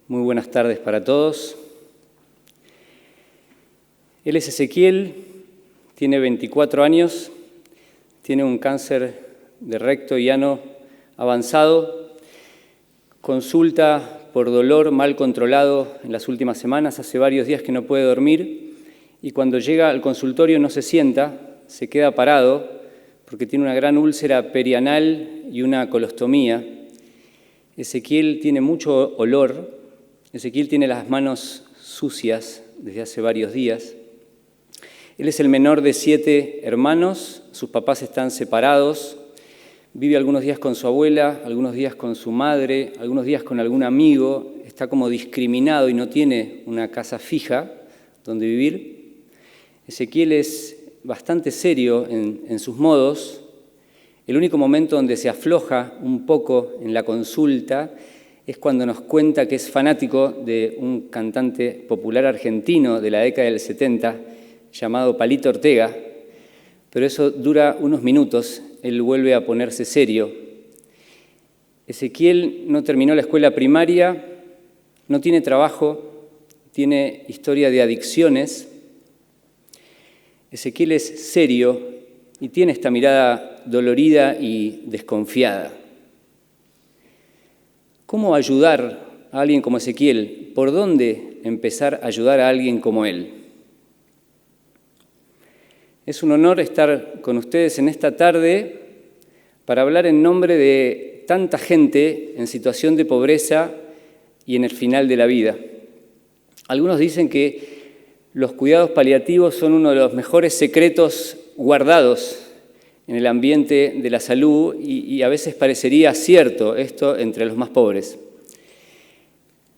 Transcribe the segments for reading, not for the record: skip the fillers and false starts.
Muy buenas tardes para todos. Él es Ezequiel, tiene 24 años, tiene un cáncer de recto y ano avanzado, consulta por dolor mal controlado en las últimas semanas, hace varios días que no puede dormir y cuando llega al consultorio no se sienta, se queda parado porque tiene una gran úlcera perianal y una colostomía. Ezequiel tiene mucho olor, Ezequiel tiene las manos sucias desde hace varios días. Él es el menor de 7 hermanos, sus papás están separados, vive algunos días con su abuela, algunos días con su madre, algunos días con algún amigo, está como discriminado y no tiene una casa fija donde vivir. Ezequiel es bastante serio en sus modos. El único momento donde se afloja un poco en la consulta es cuando nos cuenta que es fanático de un cantante popular argentino de la década del 70 llamado Palito Ortega, pero eso dura unos minutos, él vuelve a ponerse serio. Ezequiel no terminó la escuela primaria, no tiene trabajo, tiene historia de adicciones. Ezequiel es serio y tiene esta mirada dolorida y desconfiada. ¿Cómo ayudar a alguien como Ezequiel? ¿Por dónde empezar a ayudar a alguien como él? Es un honor estar con ustedes en esta tarde para hablar en nombre de tanta gente en situación de pobreza y en el final de la vida. Algunos dicen que los cuidados paliativos son uno de los mejores secretos guardados en el ambiente de la salud y a veces parecería cierto esto entre los más pobres.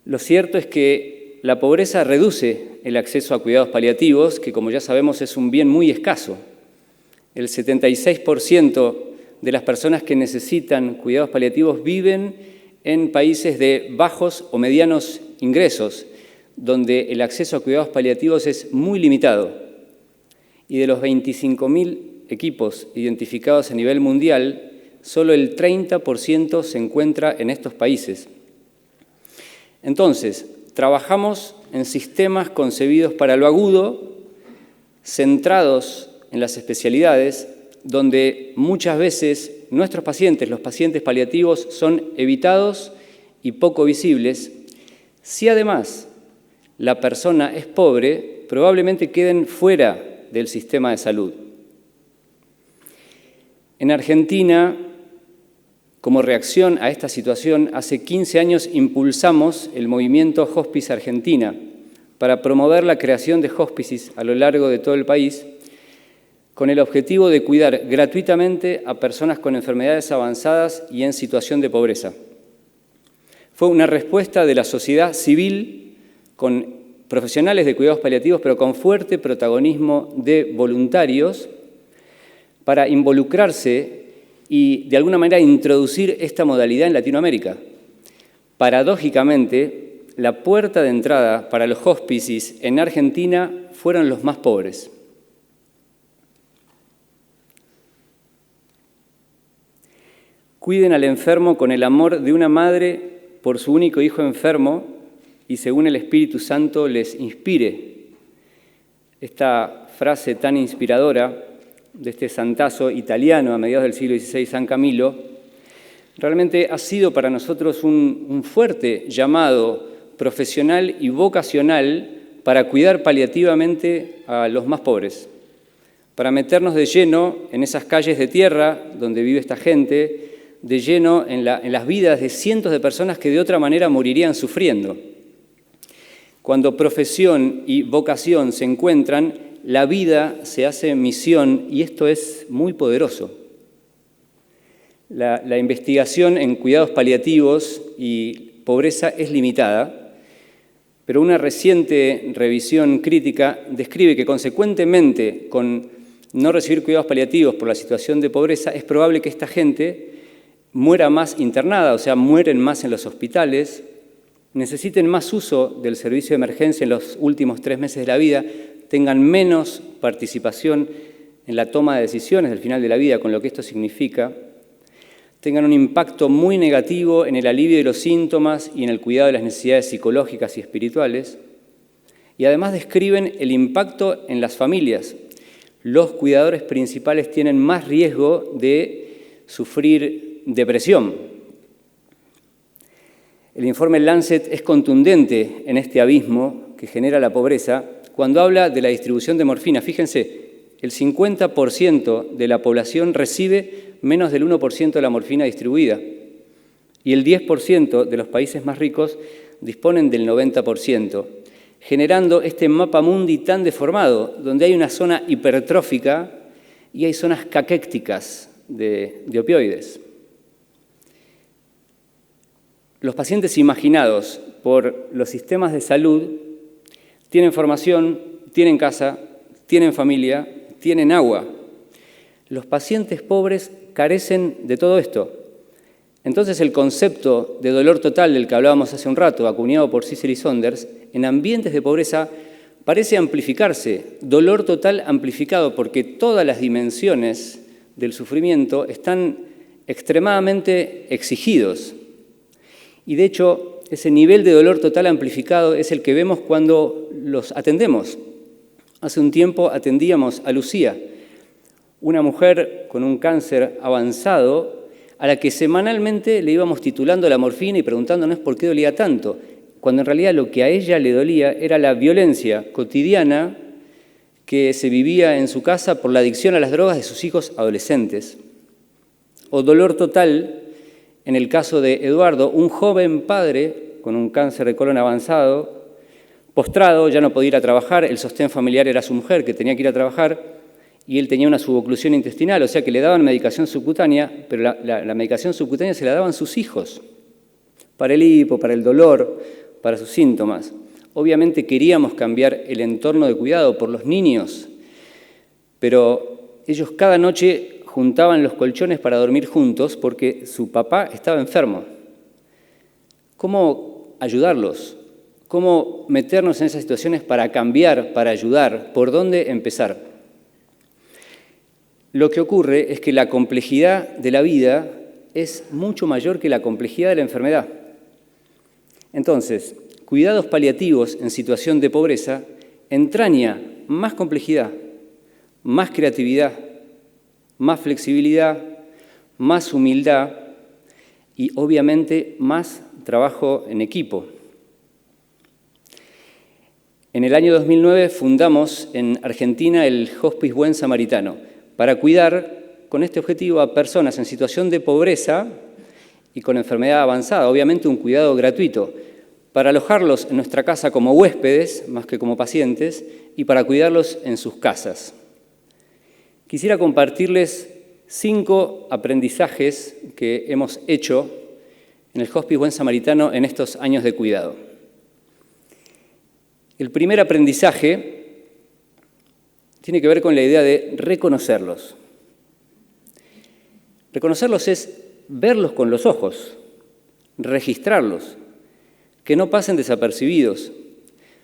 Lo cierto es que la pobreza reduce el acceso a cuidados paliativos, que como ya sabemos es un bien muy escaso. El 76% de las personas que necesitan cuidados paliativos viven en países de bajos o medianos ingresos, donde el acceso a cuidados paliativos es muy limitado. Y de los 25.000 equipos identificados a nivel mundial, solo el 30% se encuentra en estos países. Entonces, trabajamos en sistemas concebidos para lo agudo, centrados en las especialidades, donde muchas veces nuestros pacientes, los pacientes paliativos, son evitados y poco visibles. Si además la persona es pobre, probablemente queden fuera del sistema de salud. En Argentina, como reacción a esta situación, hace 15 años impulsamos el movimiento Hospice Argentina para promover la creación de hospices a lo largo de todo el país con el objetivo de cuidar gratuitamente a personas con enfermedades avanzadas y en situación de pobreza. Fue una respuesta de la sociedad civil con profesionales de cuidados paliativos, pero con fuerte protagonismo de voluntarios para involucrarse y de alguna manera introducir esta modalidad en Latinoamérica. Paradójicamente, la puerta de entrada para los hospices en Argentina fueron los más pobres. Cuiden al enfermo con el amor de una madre por su único hijo enfermo y según el Espíritu Santo les inspire. Esta frase tan inspiradora de este santazo italiano a mediados del siglo XVI, San Camilo, realmente ha sido para nosotros un fuerte llamado profesional y vocacional para cuidar paliativamente a los más pobres, para meternos de lleno en esas calles de tierra donde vive esta gente, de lleno en las vidas de cientos de personas que de otra manera morirían sufriendo. Cuando profesión y vocación se encuentran, la vida se hace misión y esto es muy poderoso. La investigación en cuidados paliativos y pobreza es limitada, pero una reciente revisión crítica describe que consecuentemente con no recibir cuidados paliativos por la situación de pobreza es probable que esta gente muera más internada, o sea, mueren más en los hospitales, necesiten más uso del servicio de emergencia en los últimos 3 meses de la vida, tengan menos participación en la toma de decisiones del final de la vida, con lo que esto significa, tengan un impacto muy negativo en el alivio de los síntomas y en el cuidado de las necesidades psicológicas y espirituales. Y además describen el impacto en las familias. Los cuidadores principales tienen más riesgo de sufrir depresión. El informe Lancet es contundente en este abismo que genera la pobreza cuando habla de la distribución de morfina. Fíjense, el 50% de la población recibe menos del 1% de la morfina distribuida y el 10% de los países más ricos disponen del 90%, generando este mapa mundi tan deformado, donde hay una zona hipertrófica y hay zonas caquécticas de opioides. Los pacientes imaginados por los sistemas de salud tienen formación, tienen casa, tienen familia, tienen agua. Los pacientes pobres carecen de todo esto. Entonces el concepto de dolor total del que hablábamos hace un rato, acuñado por Cicely Saunders, en ambientes de pobreza parece amplificarse, dolor total amplificado, porque todas las dimensiones del sufrimiento están extremadamente exigidos. Y de hecho, ese nivel de dolor total amplificado es el que vemos cuando los atendemos. Hace un tiempo atendíamos a Lucía, una mujer con un cáncer avanzado a la que semanalmente le íbamos titulando la morfina y preguntándonos por qué dolía tanto, cuando en realidad lo que a ella le dolía era la violencia cotidiana que se vivía en su casa por la adicción a las drogas de sus hijos adolescentes. O dolor total en el caso de Eduardo, un joven padre con un cáncer de colon avanzado, postrado, ya no podía ir a trabajar, el sostén familiar era su mujer que tenía que ir a trabajar y él tenía una suboclusión intestinal, o sea que le daban medicación subcutánea, pero la medicación subcutánea se la daban sus hijos, para el hipo, para el dolor, para sus síntomas. Obviamente queríamos cambiar el entorno de cuidado por los niños, pero ellos cada noche juntaban los colchones para dormir juntos porque su papá estaba enfermo. ¿Cómo ayudarlos? ¿Cómo meternos en esas situaciones para cambiar, para ayudar? ¿Por dónde empezar? Lo que ocurre es que la complejidad de la vida es mucho mayor que la complejidad de la enfermedad. Entonces, cuidados paliativos en situación de pobreza entraña más complejidad, más creatividad, más flexibilidad, más humildad y obviamente más trabajo en equipo. En el año 2009 fundamos en Argentina el Hospice Buen Samaritano para cuidar con este objetivo a personas en situación de pobreza y con enfermedad avanzada, obviamente un cuidado gratuito, para alojarlos en nuestra casa como huéspedes, más que como pacientes, y para cuidarlos en sus casas. Quisiera compartirles 5 aprendizajes que hemos hecho en el Hospice Buen Samaritano en estos años de cuidado. El primer aprendizaje tiene que ver con la idea de reconocerlos. Reconocerlos es verlos con los ojos, registrarlos, que no pasen desapercibidos.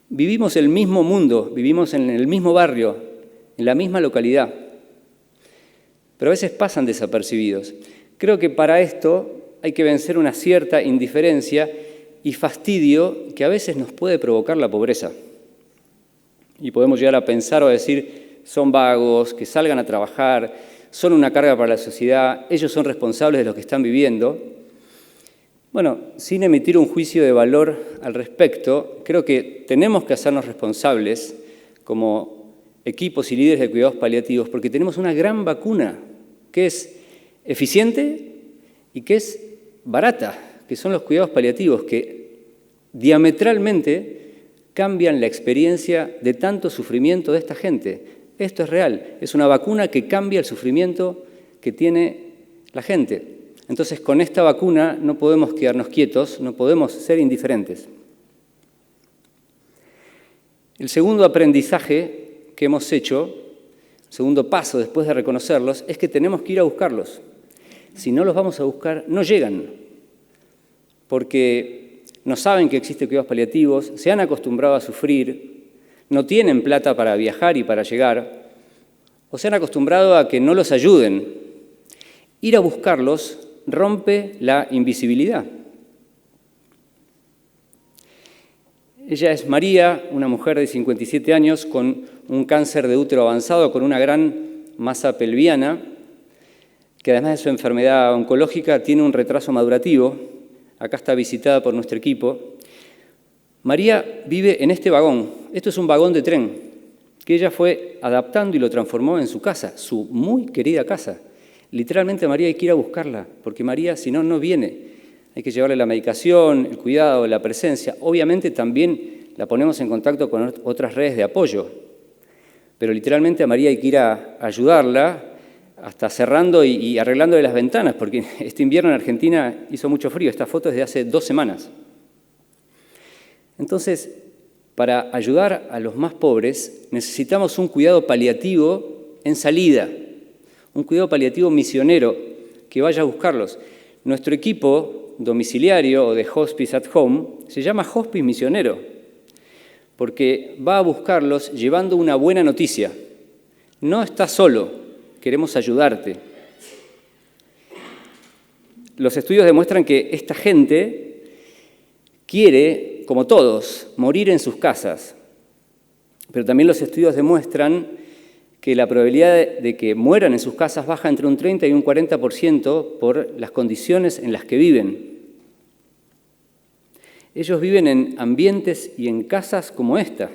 Vivimos el mismo mundo, vivimos en el mismo barrio, en la misma localidad, pero a veces pasan desapercibidos. Creo que para esto hay que vencer una cierta indiferencia y fastidio que a veces nos puede provocar la pobreza. Y podemos llegar a pensar o a decir, son vagos, que salgan a trabajar, son una carga para la sociedad, ellos son responsables de lo que están viviendo. Bueno, sin emitir un juicio de valor al respecto, creo que tenemos que hacernos responsables como equipos y líderes de cuidados paliativos porque tenemos una gran vacuna que es eficiente y que es barata, que son los cuidados paliativos, que diametralmente cambian la experiencia de tanto sufrimiento de esta gente. Esto es real, es una vacuna que cambia el sufrimiento que tiene la gente. Entonces, con esta vacuna no podemos quedarnos quietos, no podemos ser indiferentes. El segundo aprendizaje que hemos hecho, el segundo paso después de reconocerlos, es que tenemos que ir a buscarlos. Si no los vamos a buscar, no llegan, porque no saben que existen cuidados paliativos, se han acostumbrado a sufrir, no tienen plata para viajar y para llegar, o se han acostumbrado a que no los ayuden. Ir a buscarlos rompe la invisibilidad. Ella es María, una mujer de 57 años con un cáncer de útero avanzado, con una gran masa pelviana, que además de su enfermedad oncológica tiene un retraso madurativo. Acá está visitada por nuestro equipo. María vive en este vagón. Esto es un vagón de tren que ella fue adaptando y lo transformó en su casa, su muy querida casa. Literalmente María hay que ir a buscarla, porque María, si no, no viene. Hay que llevarle la medicación, el cuidado, la presencia. Obviamente también la ponemos en contacto con otras redes de apoyo. Pero literalmente a María hay que ir a ayudarla, hasta cerrando y arreglándole las ventanas, porque este invierno en Argentina hizo mucho frío. Esta foto es de hace 2 semanas. Entonces, para ayudar a los más pobres, necesitamos un cuidado paliativo en salida, un cuidado paliativo misionero que vaya a buscarlos. Nuestro equipo domiciliario o de Hospice at Home se llama Hospice Misionero, porque va a buscarlos llevando una buena noticia. No estás solo, queremos ayudarte. Los estudios demuestran que esta gente quiere, como todos, morir en sus casas, pero también los estudios demuestran que la probabilidad de que mueran en sus casas baja entre un 30 y un 40% por las condiciones en las que viven. Ellos viven en ambientes y en casas como esta.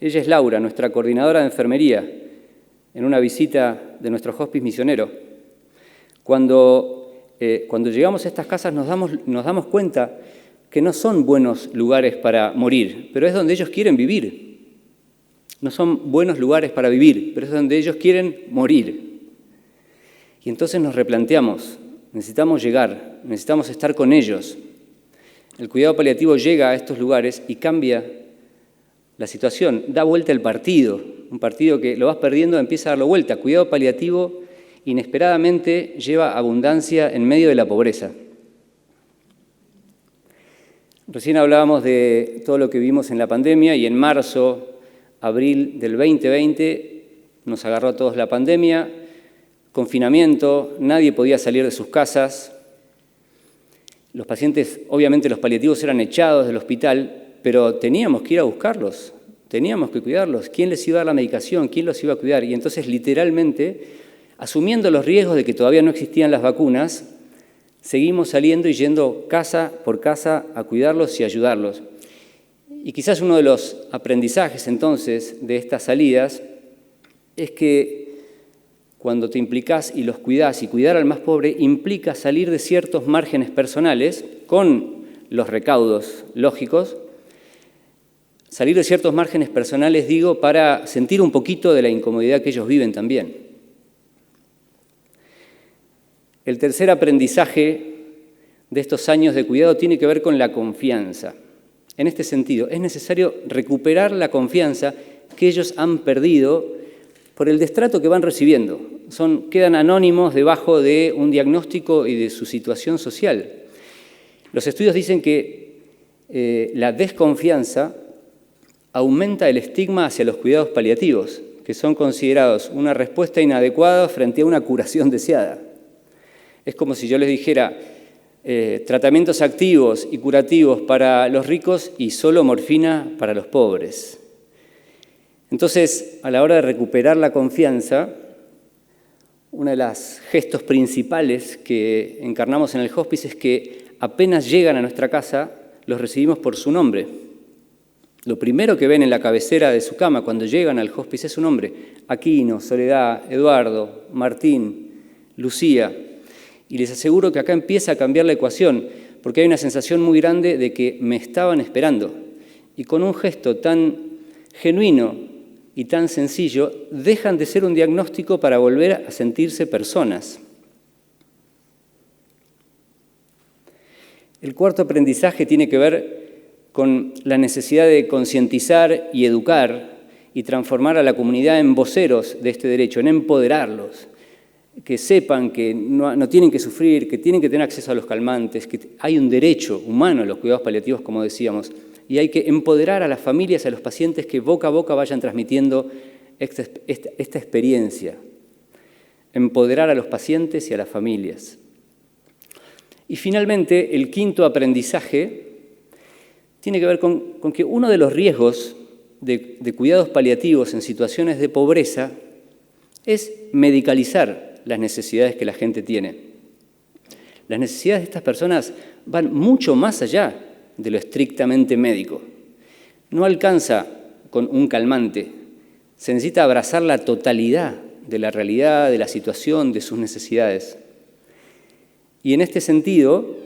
Ella es Laura, nuestra coordinadora de enfermería, en una visita de nuestro hospice misionero. Cuando llegamos a estas casas nos damos cuenta que no son buenos lugares para morir, pero es donde ellos quieren vivir. No son buenos lugares para vivir, pero es donde ellos quieren morir. Y entonces nos replanteamos, necesitamos llegar, necesitamos estar con ellos. El cuidado paliativo llega a estos lugares y cambia la situación, da vuelta el partido. Un partido que lo vas perdiendo empieza a darlo vuelta. Cuidado paliativo inesperadamente lleva abundancia en medio de la pobreza. Recién hablábamos de todo lo que vimos en la pandemia y en marzo, abril del 2020 nos agarró a todos la pandemia, confinamiento, nadie podía salir de sus casas. Los pacientes, obviamente los paliativos eran echados del hospital, pero teníamos que ir a buscarlos, teníamos que cuidarlos. ¿Quién les iba a dar la medicación? ¿Quién los iba a cuidar? Y entonces, literalmente, asumiendo los riesgos de que todavía no existían las vacunas, seguimos saliendo y yendo casa por casa a cuidarlos y ayudarlos. Y quizás uno de los aprendizajes, entonces, de estas salidas es que cuando te implicás y los cuidás, y cuidar al más pobre implica salir de ciertos márgenes personales, con los recaudos lógicos, salir de ciertos márgenes personales, digo, para sentir un poquito de la incomodidad que ellos viven también. El tercer aprendizaje de estos años de cuidado tiene que ver con la confianza. En este sentido, es necesario recuperar la confianza que ellos han perdido por el destrato que van recibiendo. Quedan anónimos debajo de un diagnóstico y de su situación social. Los estudios dicen que la desconfianza aumenta el estigma hacia los cuidados paliativos, que son considerados una respuesta inadecuada frente a una curación deseada. Es como si yo les dijera tratamientos activos y curativos para los ricos y solo morfina para los pobres. Entonces, a la hora de recuperar la confianza, uno de los gestos principales que encarnamos en el hospice es que apenas llegan a nuestra casa, los recibimos por su nombre. Lo primero que ven en la cabecera de su cama cuando llegan al hospice es su nombre: Aquino, Soledad, Eduardo, Martín, Lucía. Y les aseguro que acá empieza a cambiar la ecuación, porque hay una sensación muy grande de que me estaban esperando. Y con un gesto tan genuino y tan sencillo, dejan de ser un diagnóstico para volver a sentirse personas. El cuarto aprendizaje tiene que ver con la necesidad de concientizar y educar y transformar a la comunidad en voceros de este derecho, en empoderarlos, que sepan que no tienen que sufrir, que tienen que tener acceso a los calmantes, que hay un derecho humano a los cuidados paliativos, como decíamos, y hay que empoderar a las familias, a los pacientes, que boca a boca vayan transmitiendo esta experiencia. Empoderar a los pacientes y a las familias. Y finalmente, el quinto aprendizaje tiene que ver con que uno de los riesgos de cuidados paliativos en situaciones de pobreza es medicalizar las necesidades que la gente tiene. Las necesidades de estas personas van mucho más allá de lo estrictamente médico. No alcanza con un calmante, se necesita abrazar la totalidad de la realidad, de la situación, de sus necesidades. Y en este sentido,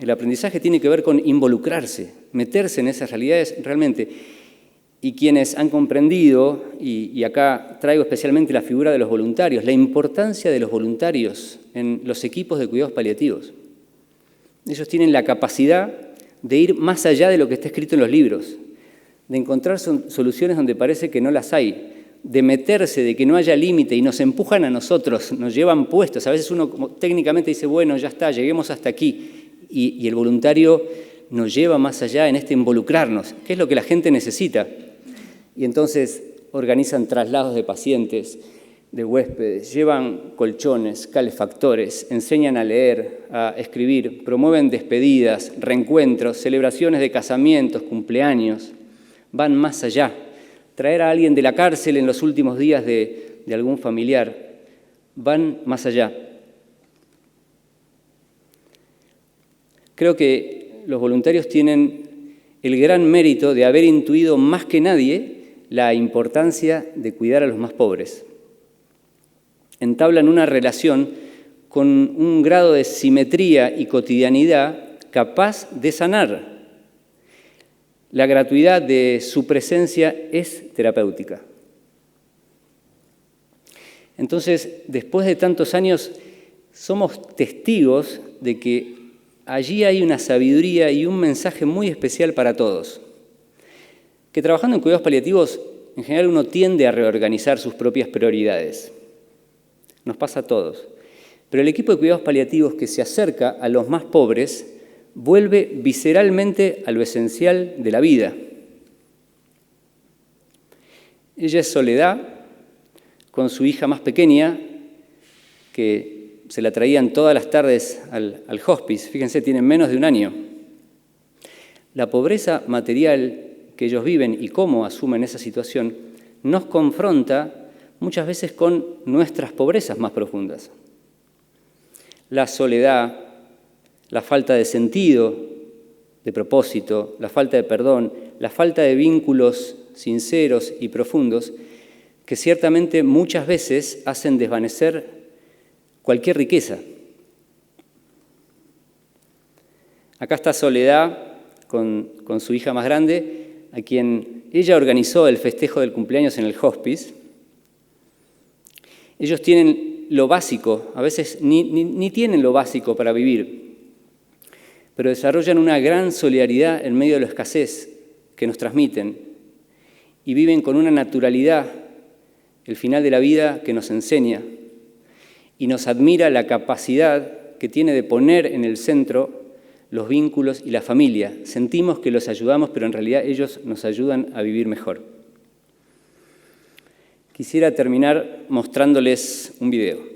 el aprendizaje tiene que ver con involucrarse, meterse en esas realidades realmente. Y quienes han comprendido, y acá traigo especialmente la figura de los voluntarios, la importancia de los voluntarios en los equipos de cuidados paliativos. Ellos tienen la capacidad de ir más allá de lo que está escrito en los libros, de encontrar soluciones donde parece que no las hay, de meterse, de que no haya límite, y nos empujan a nosotros, nos llevan puestos. A veces uno técnicamente dice, bueno, ya está, lleguemos hasta aquí, y el voluntario nos lleva más allá en este involucrarnos, que es lo que la gente necesita. Y entonces organizan traslados de pacientes, de huéspedes, llevan colchones, calefactores, enseñan a leer, a escribir, promueven despedidas, reencuentros, celebraciones de casamientos, cumpleaños, van más allá. Traer a alguien de la cárcel en los últimos días de algún familiar, van más allá. Creo que los voluntarios tienen el gran mérito de haber intuido más que nadie la importancia de cuidar a los más pobres. Entablan una relación con un grado de simetría y cotidianidad capaz de sanar. La gratuidad de su presencia es terapéutica. Entonces, después de tantos años, somos testigos de que allí hay una sabiduría y un mensaje muy especial para todos. Que trabajando en cuidados paliativos, en general uno tiende a reorganizar sus propias prioridades. Nos pasa a todos. Pero el equipo de cuidados paliativos que se acerca a los más pobres vuelve visceralmente a lo esencial de la vida. Ella es Soledad, con su hija más pequeña, que se la traían todas las tardes al hospice. Fíjense, tienen menos de un año. La pobreza material que ellos viven y cómo asumen esa situación nos confronta muchas veces con nuestras pobrezas más profundas. La soledad, la falta de sentido, de propósito, la falta de perdón, la falta de vínculos sinceros y profundos que ciertamente muchas veces hacen desvanecer cualquier riqueza. Acá está Soledad con su hija más grande, a quien ella organizó el festejo del cumpleaños en el hospice. Ellos tienen lo básico, a veces ni tienen lo básico para vivir, pero desarrollan una gran solidaridad en medio de la escasez que nos transmiten y viven con una naturalidad el final de la vida que nos enseña y nos admira la capacidad que tiene de poner en el centro los vínculos y la familia. Sentimos que los ayudamos, pero en realidad ellos nos ayudan a vivir mejor. Quisiera terminar mostrándoles un video.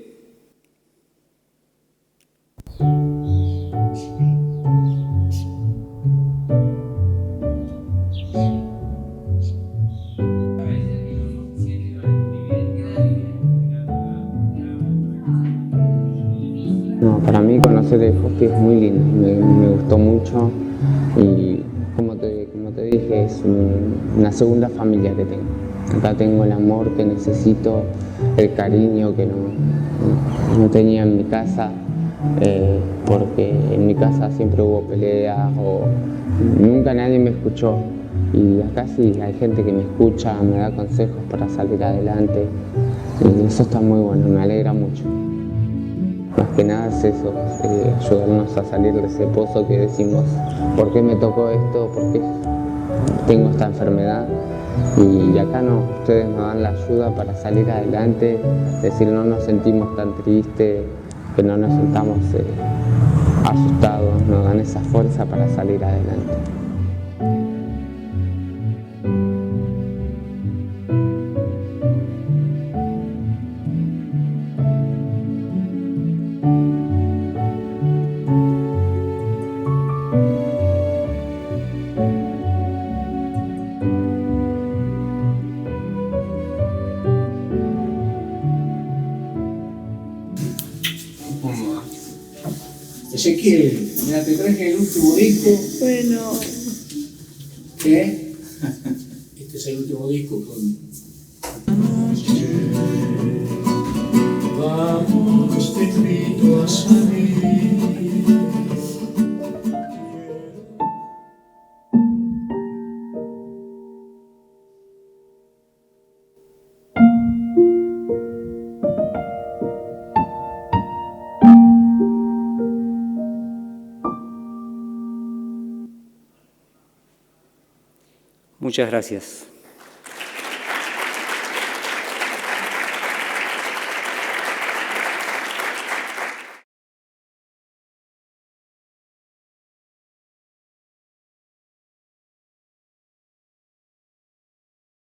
No, para mí conocer el hospice es muy lindo, me gustó mucho y como te dije, es una segunda familia que tengo. Acá tengo el amor que necesito, el cariño que no tenía en mi casa, porque en mi casa siempre hubo peleas o nunca nadie me escuchó. Y acá sí hay gente que me escucha, me da consejos para salir adelante y eso está muy bueno, me alegra mucho. Más que nada es eso, ayudarnos a salir de ese pozo que decimos, ¿por qué me tocó esto? ¿Por qué tengo esta enfermedad? Y acá ustedes nos dan la ayuda para salir adelante, decir no nos sentimos tan tristes, que no nos sentamos asustados, nos dan esa fuerza para salir adelante. Ezequiel, mira, te traje el último disco. Bueno. ¿Qué? Este es el último disco con... Vamos, te invito a salir. Muchas gracias.